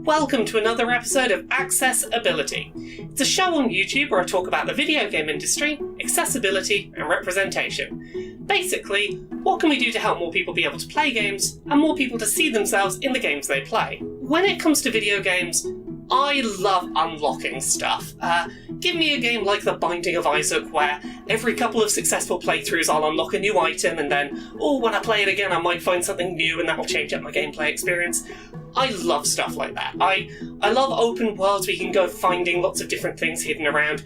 welcome to another episode of Accessibility. It's a show on YouTube where I talk about the video game industry, accessibility and representation. Basically, what can we do to help more people be able to play games and more people to see themselves in the games they play? When it comes to video games, I love unlocking stuff. Give me a game like The Binding of Isaac where every couple of successful playthroughs I'll unlock a new item and then, when I play it again I might find something new and that will change up my gameplay experience. I love stuff like that. I love open worlds where you can go finding lots of different things hidden around.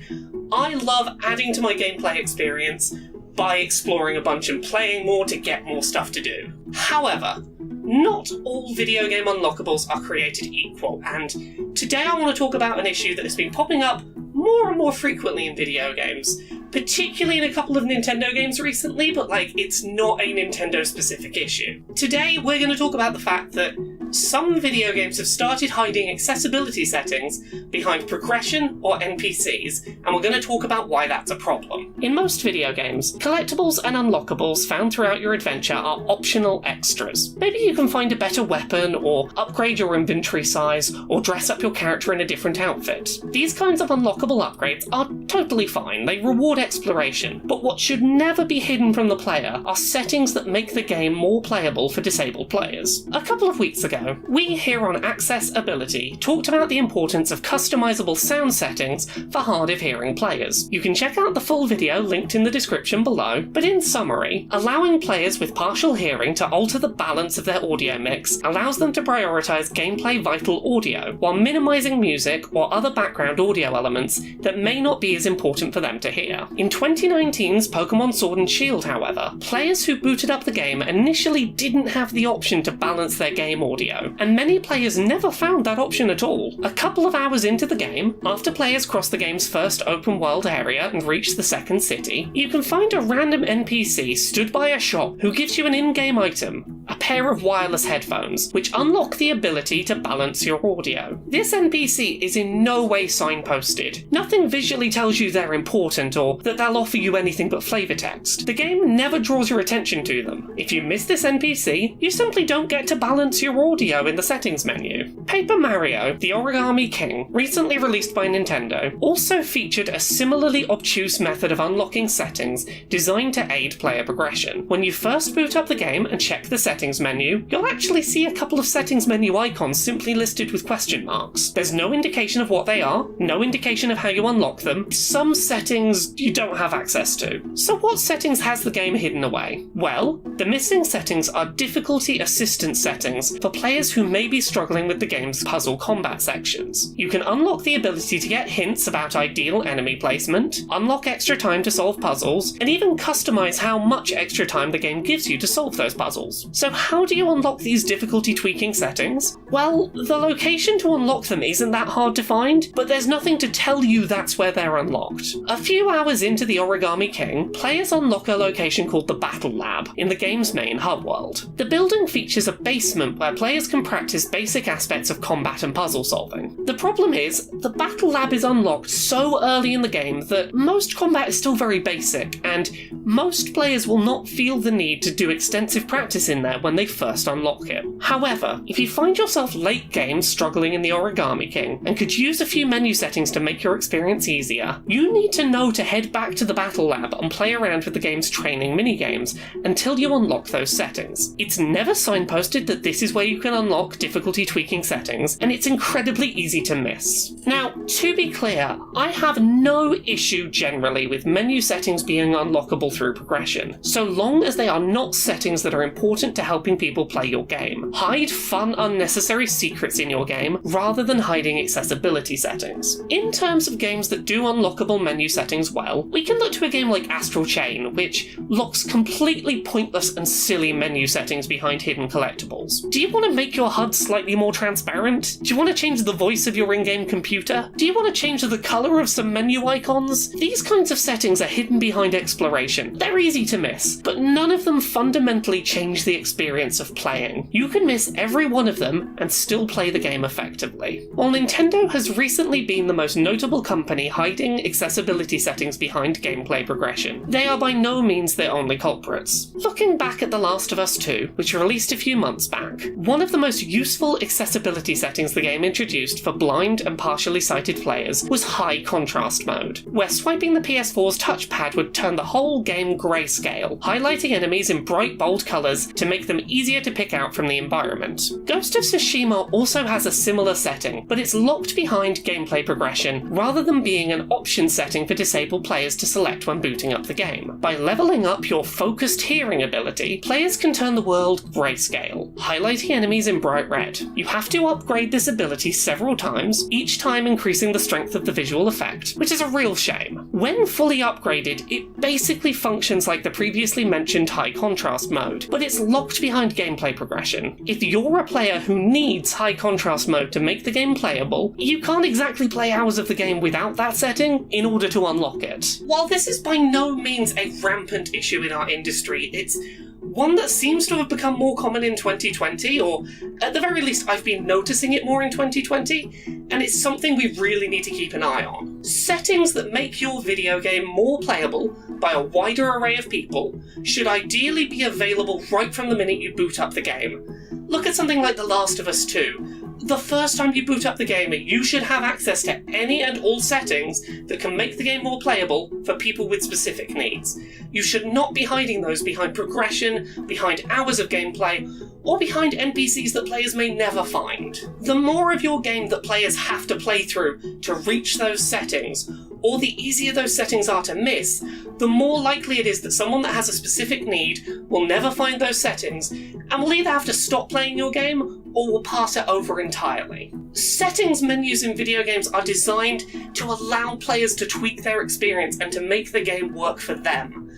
I love adding to my gameplay experience by exploring a bunch and playing more to get more stuff to do. However, not all video game unlockables are created equal, and today I want to talk about an issue that has been popping up more and more frequently in video games, particularly in a couple of Nintendo games recently, but it's not a Nintendo-specific issue. Today we're going to talk about the fact that some video games have started hiding accessibility settings behind progression or NPCs, and we're going to talk about why that's a problem. In most video games, collectibles and unlockables found throughout your adventure are optional extras. Maybe you can find a better weapon, or upgrade your inventory size, or dress up your character in a different outfit. These kinds of unlockable upgrades are totally fine, they reward exploration, but what should never be hidden from the player are settings that make the game more playable for disabled players. A couple of weeks ago, we here on Accessibility talked about the importance of customizable sound settings for hard of hearing players. You can check out the full video linked in the description below, but in summary, allowing players with partial hearing to alter the balance of their audio mix allows them to prioritise gameplay vital audio, while minimising music or other background audio elements that may not be as important for them to hear. In 2019's Pokemon Sword and Shield, however, players who booted up the game initially didn't have the option to balance their game audio, and many players never found that option at all. A couple of hours into the game, after players cross the game's first open world area and reach the second city, you can find a random NPC stood by a shop who gives you an in-game item, a pair of wireless headphones, which unlock the ability to balance your audio. This NPC is in no way signposted. Nothing visually tells you they're important or that they'll offer you anything but flavor text. The game never draws your attention to them. If you miss this NPC, you simply don't get to balance your audio in the settings menu. Paper Mario, the Origami King, recently released by Nintendo, also featured a similarly obtuse method of unlocking settings designed to aid player progression. When you first boot up the game and check the settings menu, you'll actually see a couple of settings menu icons simply listed with question marks. There's no indication of what they are, no indication of how you unlock them. Some settings you don't have access to. So what settings has the game hidden away? Well, the missing settings are difficulty assistance settings for players who may be struggling with the game's puzzle combat sections. You can unlock the ability to get hints about ideal enemy placement, unlock extra time to solve puzzles, and even customize how much extra time the game gives you to solve those puzzles. So how do you unlock these difficulty tweaking settings? Well, the location to unlock them isn't that hard to find, but there's nothing to tell you that's where they're unlocked. A few hours into the Origami King, players unlock a location called the Battle Lab in the game's main hub world. The building features a basement where players can practice basic aspects of combat and puzzle solving. The problem is, the Battle Lab is unlocked so early in the game that most combat is still very basic, and most players will not feel the need to do extensive practice in there when they first unlock it. However, if you find yourself late game struggling in the Origami King and could use a few menu settings to make your experience easier, you need to know to head back to the Battle Lab and play around with the game's training minigames until you unlock those settings. It's never signposted that this is where you can unlock difficulty tweaking settings, and it's incredibly easy to miss. Now, to be clear, I have no issue generally with menu settings being unlockable through progression, so long as they are not settings that are important to helping people play your game. Hide fun, unnecessary secrets in your game, rather than hiding accessibility settings. In terms of games that do unlockable menu settings well, we can look to a game like Astral Chain, which locks completely pointless and silly menu settings behind hidden collectibles. Do you want to make your HUD slightly more transparent? Do you want to change the voice of your in-game computer? Do you want to change the colour of some menu icons? These kinds of settings are hidden behind exploration. They're easy to miss, but none of them fundamentally change the experience experience of playing. You can miss every one of them and still play the game effectively. While Nintendo has recently been the most notable company hiding accessibility settings behind gameplay progression, they are by no means their only culprits. Looking back at The Last of Us 2, which released a few months back, one of the most useful accessibility settings the game introduced for blind and partially sighted players was high contrast mode, where swiping the PS4's touchpad would turn the whole game grayscale, highlighting enemies in bright bold colours to make them easier to pick out from the environment. Ghost of Tsushima also has a similar setting, but it's locked behind gameplay progression rather than being an option setting for disabled players to select when booting up the game. By levelling up your focused hearing ability, players can turn the world grayscale, highlighting enemies in bright red. You have to upgrade this ability several times, each time increasing the strength of the visual effect, which is a real shame. When fully upgraded, it basically functions like the previously mentioned high contrast mode, but it's locked behind gameplay progression. If you're a player who needs high contrast mode to make the game playable, you can't exactly play hours of the game without that setting in order to unlock it. While this is by no means a rampant issue in our industry, it's one that seems to have become more common in 2020, or at the very least I've been noticing it more in 2020, and it's something we really need to keep an eye on. Settings that make your video game more playable by a wider array of people should ideally be available right from the minute you boot up the game. Look at something like The Last of Us 2. The first time you boot up the game, you should have access to any and all settings that can make the game more playable for people with specific needs. You should not be hiding those behind progression, behind hours of gameplay, or behind NPCs that players may never find. The more of your game that players have to play through to reach those settings, or the easier those settings are to miss, the more likely it is that someone that has a specific need will never find those settings and will either have to stop playing your game or will pass it over entirely. Settings menus in video games are designed to allow players to tweak their experience and to make the game work for them.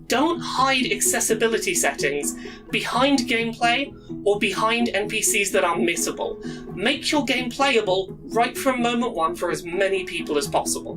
Don't hide accessibility settings behind gameplay or behind NPCs that are missable. Make your game playable right from moment one for as many people as possible.